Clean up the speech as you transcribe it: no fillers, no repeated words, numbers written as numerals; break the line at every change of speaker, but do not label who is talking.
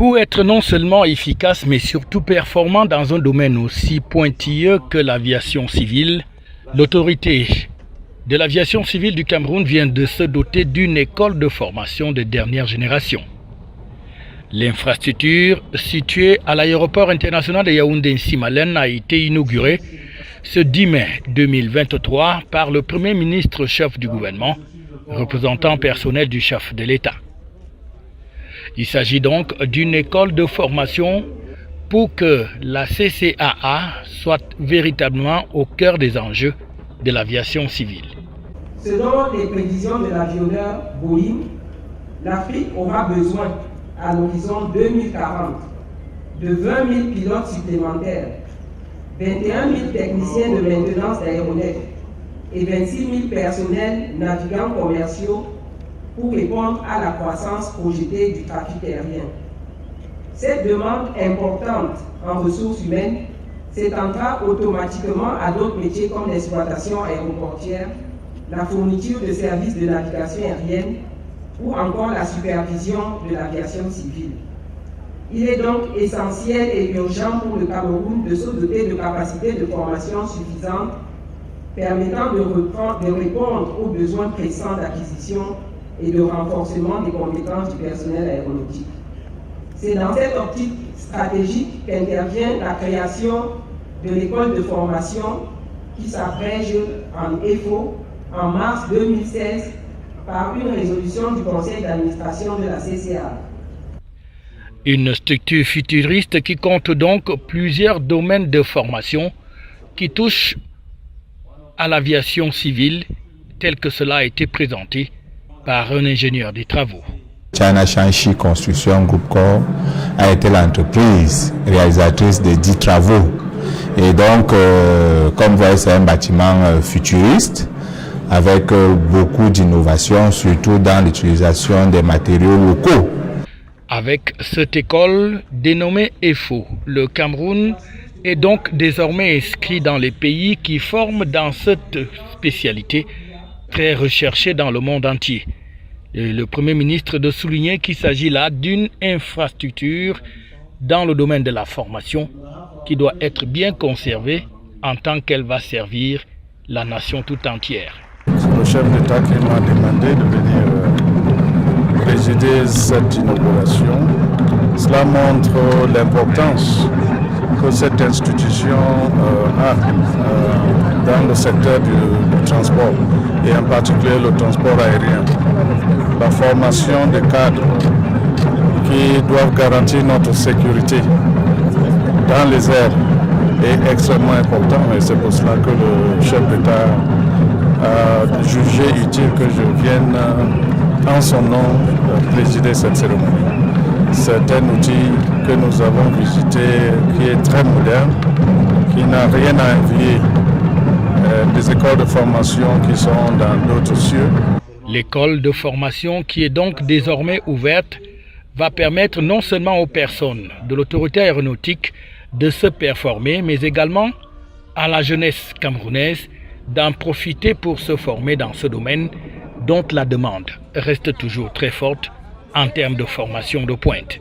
Pour être non seulement efficace mais surtout performant dans un domaine aussi pointilleux que l'aviation civile, l'autorité de l'aviation civile du Cameroun vient de se doter d'une école de formation de dernière génération. L'infrastructure située à l'aéroport international de Yaoundé-Nsimalen a été inaugurée ce 10 mai 2023 par le Premier ministre chef du gouvernement, représentant personnel du chef de l'État. Il s'agit donc d'une école de formation pour que la CCAA soit véritablement au cœur des enjeux de l'aviation civile.
Selon les prévisions de l'avionneur Boeing, l'Afrique aura besoin, à l'horizon 2040, de 20 000 pilotes supplémentaires, 21 000 techniciens de maintenance d'aéronefs et 26 000 personnels navigants commerciaux pour répondre à la croissance projetée du trafic aérien. Cette demande importante en ressources humaines s'étendra automatiquement à d'autres métiers comme l'exploitation aéroportière, la fourniture de services de navigation aérienne ou encore la supervision de l'aviation civile. Il est donc essentiel et urgent pour le Cameroun de se doter de capacités de formation suffisantes permettant de répondre aux besoins pressants d'acquisition et de renforcement des compétences du personnel aéronautique. C'est dans cette optique stratégique qu'intervient la création de l'école de formation qui s'abrège en EFO en mars 2016 par une résolution du conseil d'administration de la CCA.
Une structure futuriste qui compte donc plusieurs domaines de formation qui touchent à l'aviation civile tel que cela a été présenté par un ingénieur des travaux.
China Shanxi Construction Group Corp a été l'entreprise réalisatrice des 10 travaux. Et donc, comme vous voyez, c'est un bâtiment futuriste avec beaucoup d'innovations, surtout dans l'utilisation des matériaux locaux.
Avec cette école dénommée EFO, le Cameroun est donc désormais inscrit dans les pays qui forment dans cette spécialité très recherchée dans le monde entier. Et le Premier ministre de souligner qu'il s'agit là d'une infrastructure dans le domaine de la formation qui doit être bien conservée en tant qu'elle va servir la nation tout entière.
C'est le chef d'État qui m'a demandé de venir présider cette inauguration. Cela montre l'importance que cette institution a dans le secteur du transport et en particulier le transport aérien. La formation des cadres qui doivent garantir notre sécurité dans les airs est extrêmement important et c'est pour cela que le chef d'État a jugé utile que je vienne en son nom présider cette cérémonie. C'est un outil que nous avons visité qui est très moderne, qui n'a rien à envier des écoles de formation qui sont dans d'autres cieux.
L'école de formation qui est donc désormais ouverte va permettre non seulement aux personnes de l'autorité aéronautique de se performer, mais également à la jeunesse camerounaise d'en profiter pour se former dans ce domaine dont la demande reste toujours très forte en termes de formation de pointe.